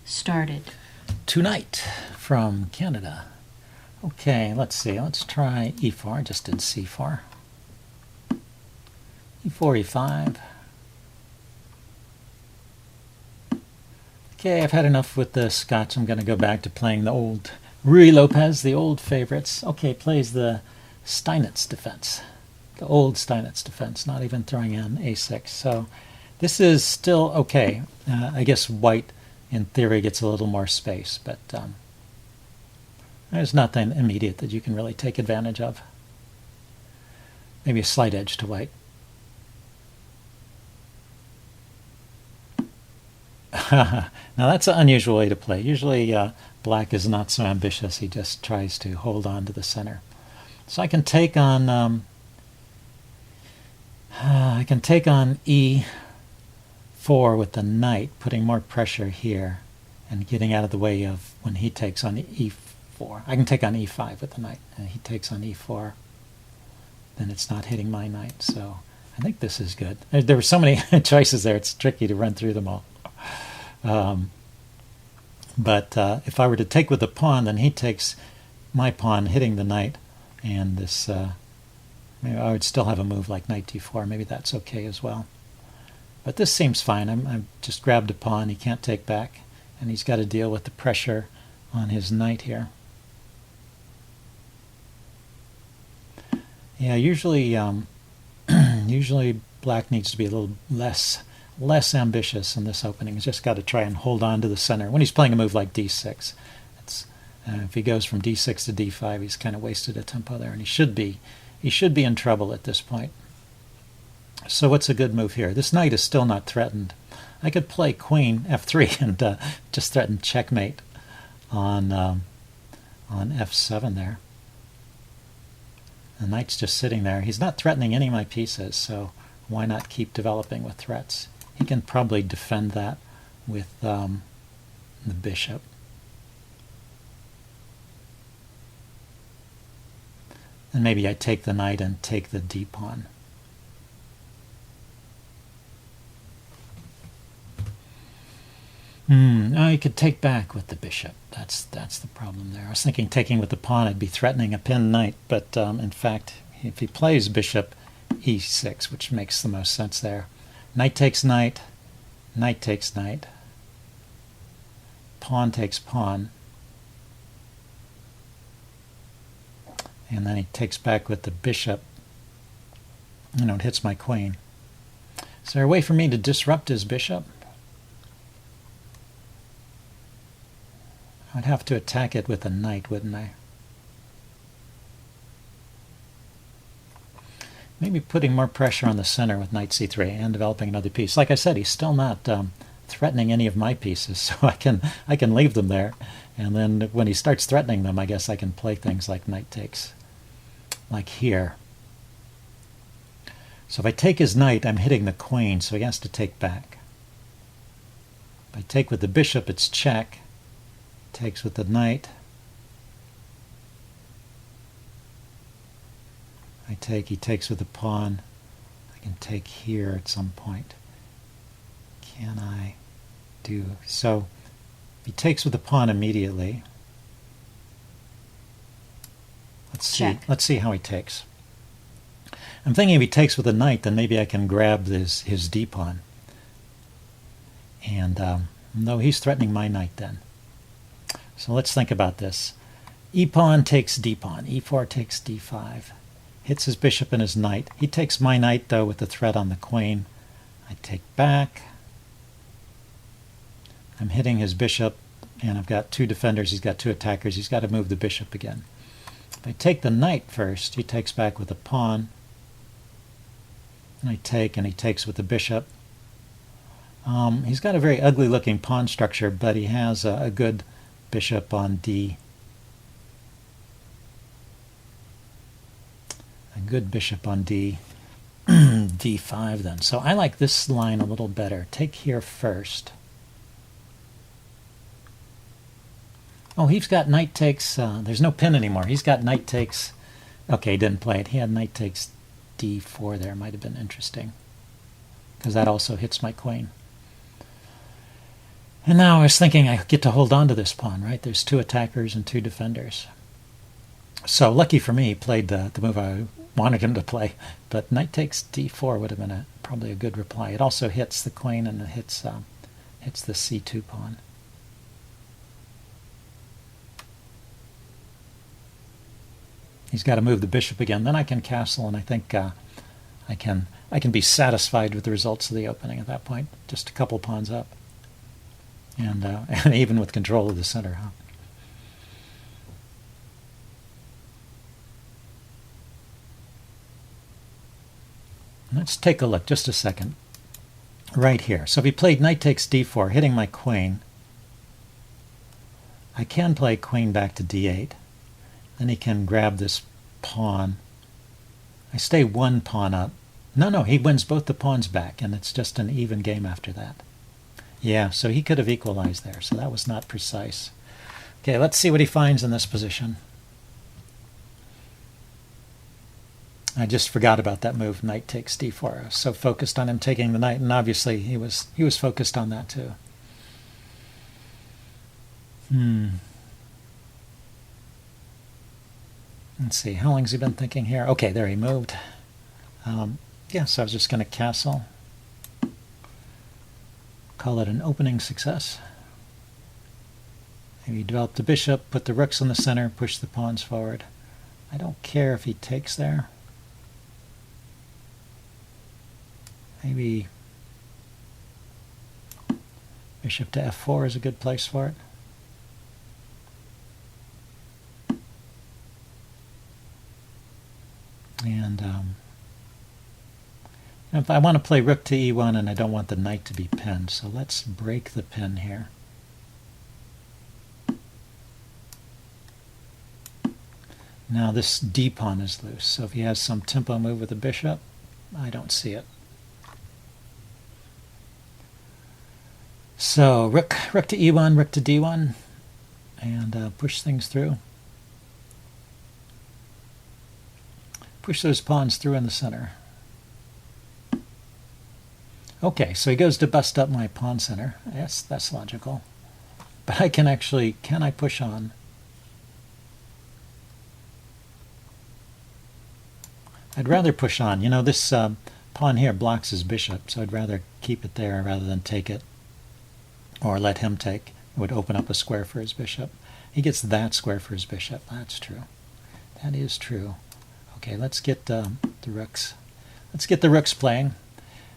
started. Tonight from Canada. Okay, let's see. Let's try e4. I just did c4. e4, e5. Okay, I've had enough with the Scotch. I'm going to go back to playing the old Ruy Lopez, the old favorites. Okay, plays the Steinitz defense. The old Steinitz defense, not even throwing in a6. So this is still okay. I guess white, in theory, gets a little more space, but there's nothing immediate that you can really take advantage of. Maybe a slight edge to white. Now that's an unusual way to play. Usually black is not so ambitious. He just tries to hold on to the center. So I can take on e4 with the knight, putting more pressure here and getting out of the way of when he takes on e4. I can take on e5 with the knight, and he takes on e4. Then it's not hitting my knight. So I think this is good. There were so many choices there. It's tricky to run through them all. But if I were to take with the pawn, then he takes my pawn, hitting the knight, and this maybe I would still have a move like knight d4. Maybe that's okay as well. But this seems fine. I've just grabbed a pawn. He can't take back, and he's got to deal with the pressure on his knight here. Yeah, usually usually black needs to be a little less ambitious in this opening. He's just got to try and hold on to the center. When he's playing a move like d6, if he goes from d6 to d5, he's kind of wasted a tempo there, and he should be in trouble at this point. So what's a good move here? This knight is still not threatened. I could play queen f3 and just threaten checkmate on f7 there. The knight's just sitting there. He's not threatening any of my pieces, so why not keep developing with threats? He can probably defend that with the bishop. And maybe I take the knight and take the d-pawn. I could take back with the bishop. That's the problem there. I was thinking taking with the pawn, I'd be threatening a pinned knight, but in fact, if he plays bishop e6, which makes the most sense there. Knight takes knight, knight takes knight, pawn takes pawn, and then he takes back with the bishop. It hits my queen. Is there a way for me to disrupt his bishop? I'd have to attack it with a knight, wouldn't I? Maybe putting more pressure on the center with knight c3 and developing another piece. Like I said, he's still not threatening any of my pieces, so I can leave them there. And then when he starts threatening them, I guess I can play things like knight takes, like here. So if I take his knight, I'm hitting the queen, so he has to take back. If I take with the bishop, it's check. Takes with the knight. I take, he takes with the pawn. I can take here at some point. Can I do so? He takes with the pawn immediately. Let's see how he takes. I'm thinking if he takes with the knight, then maybe I can grab his d-pawn. And no, he's threatening my knight then. So let's think about this. E-pawn takes d-pawn. E4 takes d5. Hits his bishop and his knight. He takes my knight, though, with the threat on the queen. I take back. I'm hitting his bishop, and I've got two defenders. He's got two attackers. He's got to move the bishop again. If I take the knight first, he takes back with a pawn. And I take, and he takes with the bishop. He's got a very ugly-looking pawn structure, but he has a good bishop on d. A good bishop on d. d5 then. So I like this line a little better. Take here first. Oh, he's got knight takes. There's no pin anymore. He's got knight takes. Okay, he didn't play it. He had knight takes d4 there. Might have been interesting, because that also hits my queen. And now I was thinking I get to hold on to this pawn, right? There's 2 attackers and 2 defenders. So lucky for me, he played the move I wanted him to play. But knight takes d4 would have been probably a good reply. It also hits the queen and it hits the c2 pawn. He's got to move the bishop again. Then I can castle, and I think I can be satisfied with the results of the opening at that point. Just a couple pawns up, and even with control of the center. Huh? Let's take a look. Just a second. Right here. So if he played knight takes d4, hitting my queen, I can play queen back to d8. Then he can grab this pawn. I stay 1 pawn up. No, he wins both the pawns back, and it's just an even game after that. Yeah, so he could have equalized there, so that was not precise. Okay, let's see what he finds in this position. I just forgot about that move, knight takes d4. I was so focused on him taking the knight, and obviously he was focused on that too. Let's see, how long has he been thinking here? Okay, there he moved. Yeah, so I was just going to castle. Call it an opening success. Maybe develop the bishop, put the rooks in the center, push the pawns forward. I don't care if he takes there. Maybe bishop to f4 is a good place for it. And if I want to play rook to e1, and I don't want the knight to be pinned, so let's break the pin here. Now this d pawn is loose, so if he has some tempo move with the bishop, I don't see it. So rook to e1, rook to d1, and push things through. Push those pawns through in the center. Okay, so he goes to bust up my pawn center. Yes, that's logical. But I can actually, can I push on? I'd rather push on. You know, this pawn here blocks his bishop, so I'd rather keep it there rather than take it. Or let him take. It would open up a square for his bishop. He gets that square for his bishop. That's true. That is true. Okay, let's get the rooks. Let's get the rooks playing.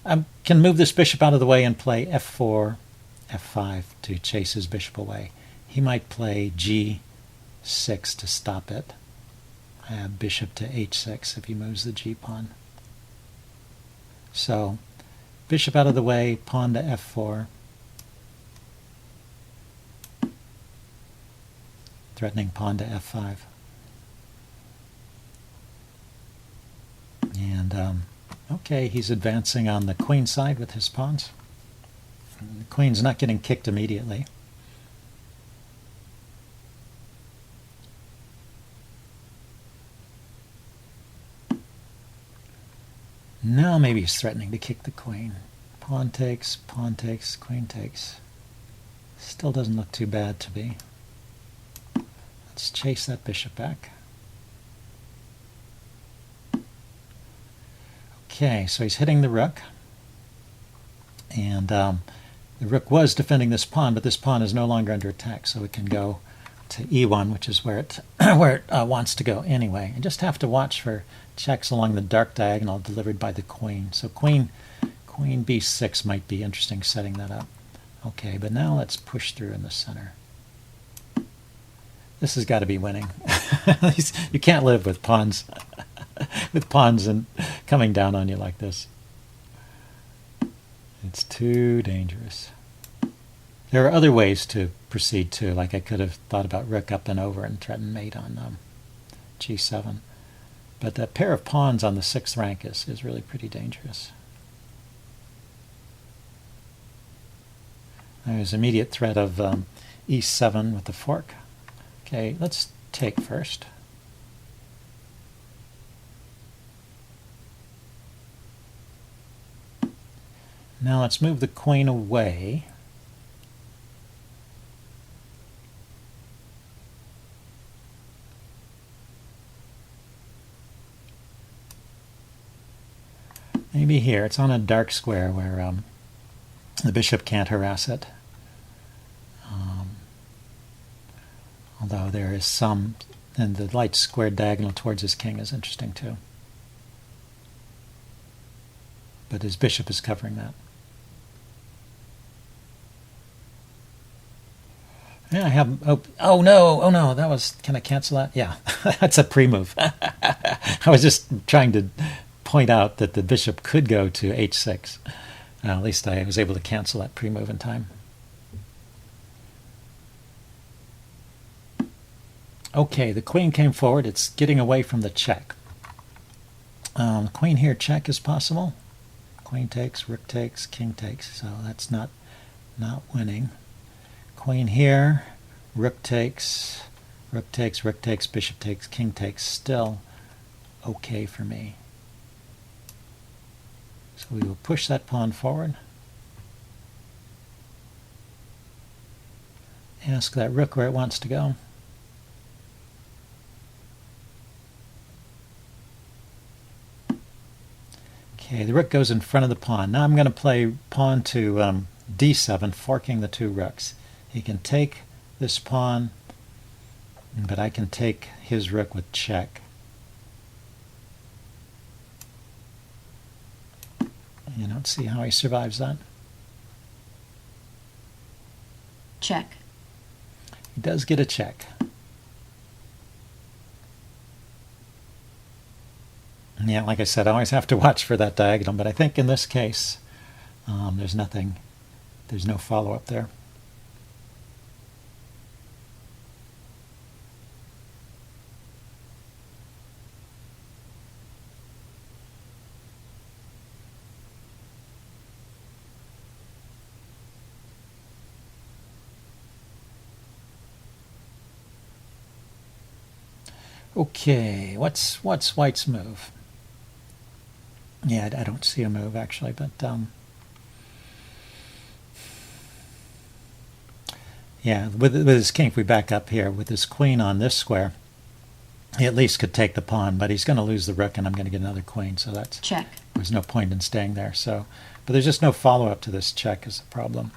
I can move this bishop out of the way and play f4, f5 to chase his bishop away. He might play g6 to stop it. I have bishop to h6 if he moves the g pawn. So bishop out of the way, pawn to f4. Threatening pawn to f5. And okay, he's advancing on the queen side with his pawns. And the queen's not getting kicked immediately. Now maybe he's threatening to kick the queen. Pawn takes, queen takes. Still doesn't look too bad to me. Let's chase that bishop back. Okay, so he's hitting the rook. And the rook was defending this pawn, but this pawn is no longer under attack, so it can go to e1, which is where it wants to go anyway. And just have to watch for checks along the dark diagonal delivered by the queen. So queen b6 might be interesting setting that up. Okay, but now let's push through in the center. This has got to be winning. You can't live with pawns and coming down on you like this. It's too dangerous. There are other ways to proceed too, like I could have thought about rook up and over and threaten mate on g7. But that pair of pawns on the 6th rank is really pretty dangerous. There's immediate threat of e7 with the fork. Okay, let's take first. Now let's move the queen away. Maybe here. It's on a dark square where the bishop can't harass it. Although there is some, and the light squared diagonal towards his king is interesting too. But his bishop is covering that. Yeah, I have. Oh no! That was. Can I cancel that? Yeah, that's a pre-move. I was just trying to point out that the bishop could go to h6. At least I was able to cancel that pre-move in time. Okay, the queen came forward. It's getting away from the check. Queen here check is possible. Queen takes, rook takes, king takes. So that's not winning. Queen here, rook takes, rook takes, rook takes, bishop takes, king takes. Still okay for me. So we will push that pawn forward. Ask that rook where it wants to go. Okay, the rook goes in front of the pawn. Now I'm going to play pawn to d7, forking the two rooks. He can take this pawn, but I can take his rook with check. You don't see how he survives that. Check. He does get a check. Yeah, like I said, I always have to watch for that diagonal, but I think in this case, there's no follow-up there. Okay, what's White's move? Yeah, I don't see a move actually, but yeah, with his king, if we back up here, with his queen on this square, he at least could take the pawn, but he's going to lose the rook, and I'm going to get another queen, so that's check. There's no point in staying there. So, but there's just no follow-up to this check is the problem.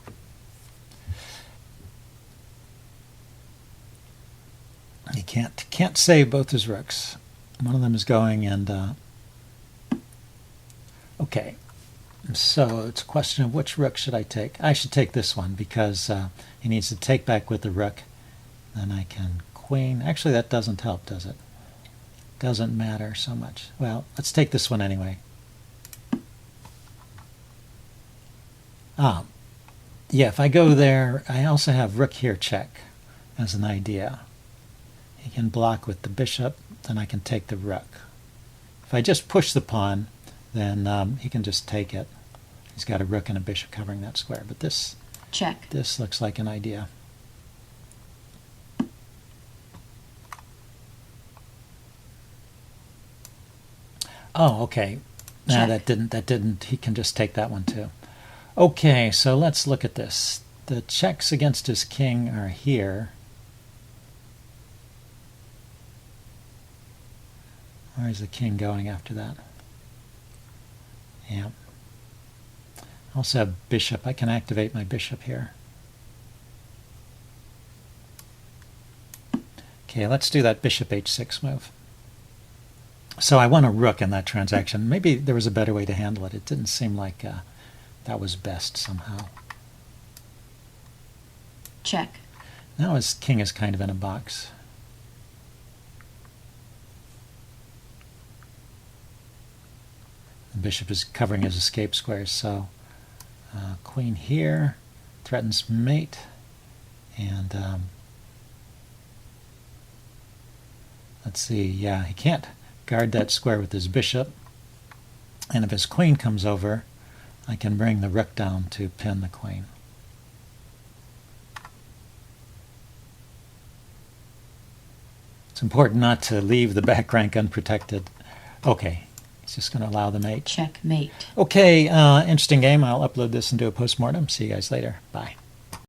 He can't save both his rooks. One of them is going, and okay. So it's a question of which rook should I take. I should take this one because he needs to take back with the rook. Then I can queen. Actually, that doesn't help, does it? Doesn't matter so much. Well, let's take this one anyway. Yeah, if I go there, I also have rook here check as an idea. He can block with the bishop, then I can take the rook. If I just push the pawn, then he can just take it. He's got a rook and a bishop covering that square. But this check. This looks like an idea. Oh, okay. No, that didn't. He can just take that one too. Okay, so let's look at this. The checks against his king are here. Where's the king going after that? Yeah. I also have bishop. I can activate my bishop here. Okay, let's do that bishop h6 move. So I won a rook in that transaction. Maybe there was a better way to handle it. It didn't seem like that was best somehow. Check. Now his king is kind of in a box. The bishop is covering his escape squares, so queen here threatens mate, and let's see, yeah, he can't guard that square with his bishop, and if his queen comes over, I can bring the rook down to pin the queen. It's important not to leave the back rank unprotected. Okay. It's just going to allow the mate. Checkmate. Okay, interesting game. I'll upload this and do a postmortem. See you guys later. Bye.